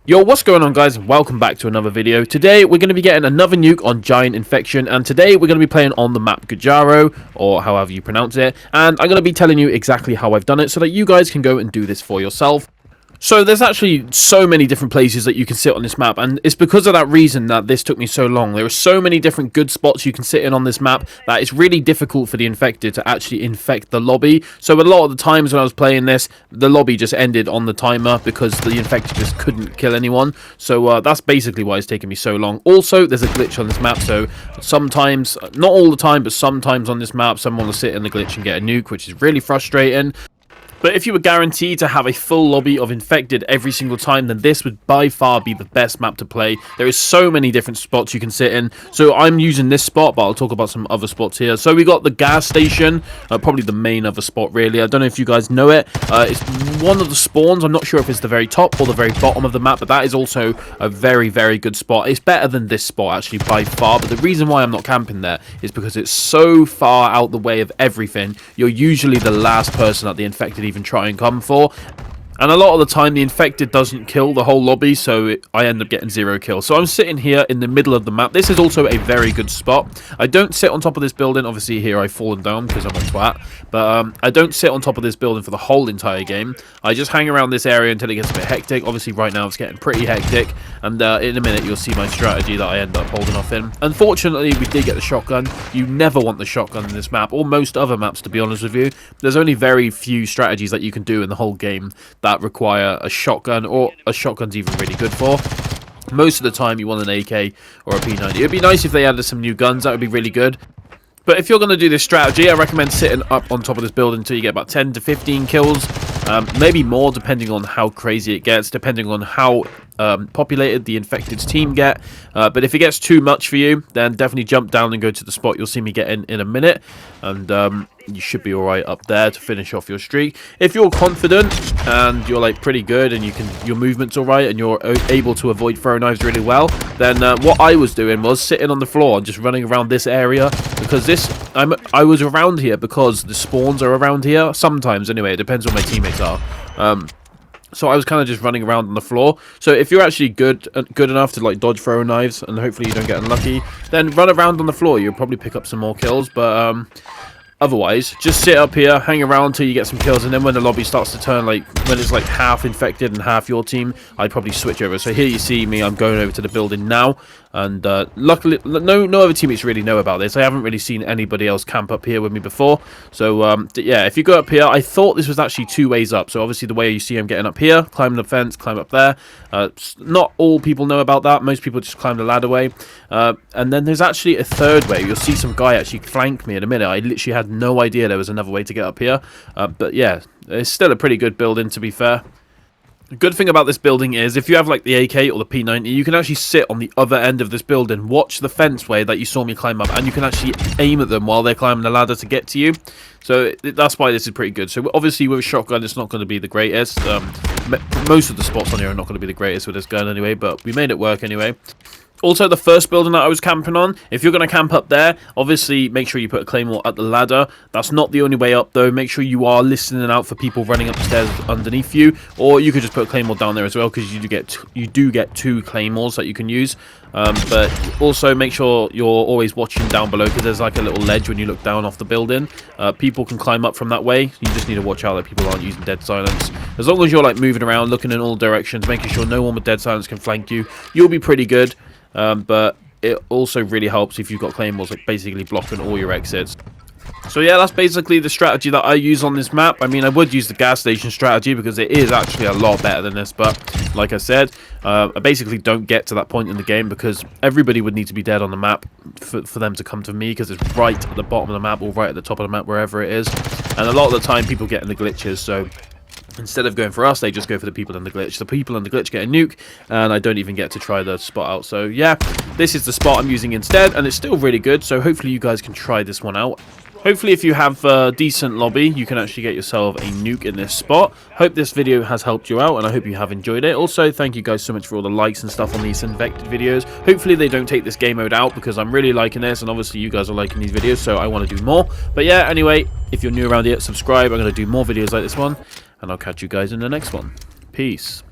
Yo, what's going on, guys? Welcome back to another video. Today we're going to be getting another nuke on Giant Infection, and today we're going to be playing on the map GUIJARRO, or however you pronounce it, and I'm going to be telling you exactly how I've done it so that you guys can go and do this for yourself. So there's actually so many different places that you can sit on this map, and it's because of that reason that this took me so long. There are so many different good spots you can sit in on this map that it's really difficult for the infected to actually infect the lobby. So a lot of the times when I was playing this, the lobby just ended on the timer because the infected just couldn't kill anyone. So that's basically why it's taken me so long. Also, there's a glitch on this map, so sometimes, not all the time, but sometimes on this map, someone will sit in the glitch and get a nuke, which is really frustrating. But if you were guaranteed to have a full lobby of infected every single time, then this would by far be the best map to play. There is so many different spots you can sit in. So I'm using this spot, but I'll talk about some other spots here. So we got the gas station, probably the main other spot really. I don't know if you guys know it. It's one of the spawns. I'm not sure if it's the very top or the very bottom of the map, but that is also a very, very good spot. It's better than this spot actually by far, but the reason why I'm not camping there is because it's so far out the way of everything. You're usually the last person that the infected even try and come for, and a lot of the time the infected doesn't kill the whole lobby, so I end up getting 0 kills. So I'm sitting here in the middle of the map. This is also a very good spot. I don't sit on top of this building. Obviously here I've fallen down because I'm a twat, but I don't sit on top of this building for the whole entire game. I just hang around this area until it gets a bit hectic. Obviously right now it's getting pretty hectic, and in a minute you'll see my strategy that I end up holding off in. Unfortunately, we did get the shotgun. You never want the shotgun in this map, or most other maps, to be honest with you. There's only very few strategies that you can do in the whole game that require a shotgun, or a shotgun's even really good for. Most of the time you want an AK or a P90. It would be nice if they added some new guns. That would be really good. But if you're going to do this strategy, I recommend sitting up on top of this building until you get about 10 to 15 kills. Maybe more, depending on how crazy it gets, depending on how populated the infected's team get. But if it gets too much for you, then definitely jump down and go to the spot you'll see me get in a minute. And you should be alright up there to finish off your streak. If you're confident and you're like pretty good and your movement's alright and you're able to avoid throw knives really well, then what I was doing was sitting on the floor and just running around this area, because I was around here because the spawns are around here sometimes. Anyway, it depends what my teammates are. So I was kind of just running around on the floor. So if you're actually good enough to like dodge throw knives, and hopefully you don't get unlucky, then run around on the floor. You'll probably pick up some more kills. But otherwise, just sit up here, hang around till you get some kills, and then when the lobby starts to turn, like when it's like half infected and half your team, I'd probably switch over. So here you see me, I'm going over to the building now, and luckily no other teammates really know about this. I haven't really seen anybody else camp up here with me before. So yeah, if you go up here, I thought this was actually 2 ways up. So obviously the way you see I'm getting up here, climb the fence, climb up there. Not all people know about that. Most people just climb the ladder way. And then there's actually a 3rd way. You'll see some guy actually flank me in a minute. I literally had no idea there was another way to get up here. But yeah, it's still a pretty good building, to be fair. The good thing about this building is if you have like the AK or the P90, you can actually sit on the other end of this building, watch the fence way that you saw me climb up, and you can actually aim at them while they're climbing the ladder to get to you. So that's why this is pretty good. So obviously with a shotgun, it's not going to be the greatest. Most of the spots on here are not going to be the greatest with this gun anyway, but we made it work anyway. Also, the first building that I was camping on, if you're going to camp up there, obviously make sure you put a claymore at the ladder. That's not the only way up, though. Make sure you are listening out for people running upstairs underneath you, or you could just put a claymore down there as well, because you do get 2 claymores that you can use. But also make sure you're always watching down below, because there's like a little ledge when you look down off the building. People can climb up from that way. You just need to watch out that people aren't using dead silence. As long as you're like moving around, looking in all directions, making sure no one with dead silence can flank you, you'll be pretty good. But it also really helps if you've got claymores like basically blocking all your exits. So yeah, that's basically the strategy that I use on this map. I mean, I would use the gas station strategy because it is actually a lot better than this, but like I said, I basically don't get to that point in the game because everybody would need to be dead on the map for them to come to me, because it's right at the bottom of the map or right at the top of the map, wherever it is. And a lot of the time people get in the glitches, so instead of going for us, they just go for the people in the glitch. The people in the glitch get a nuke, and I don't even get to try the spot out. So yeah, this is the spot I'm using instead, and it's still really good. So hopefully you guys can try this one out. Hopefully if you have a decent lobby, you can actually get yourself a nuke in this spot. Hope this video has helped you out, and I hope you have enjoyed it. Also, thank you guys so much for all the likes and stuff on these infected videos. Hopefully they don't take this game mode out, because I'm really liking this, and obviously you guys are liking these videos, so I want to do more. But yeah, anyway, if you're new around here, subscribe. I'm going to do more videos like this one, and I'll catch you guys in the next one. Peace.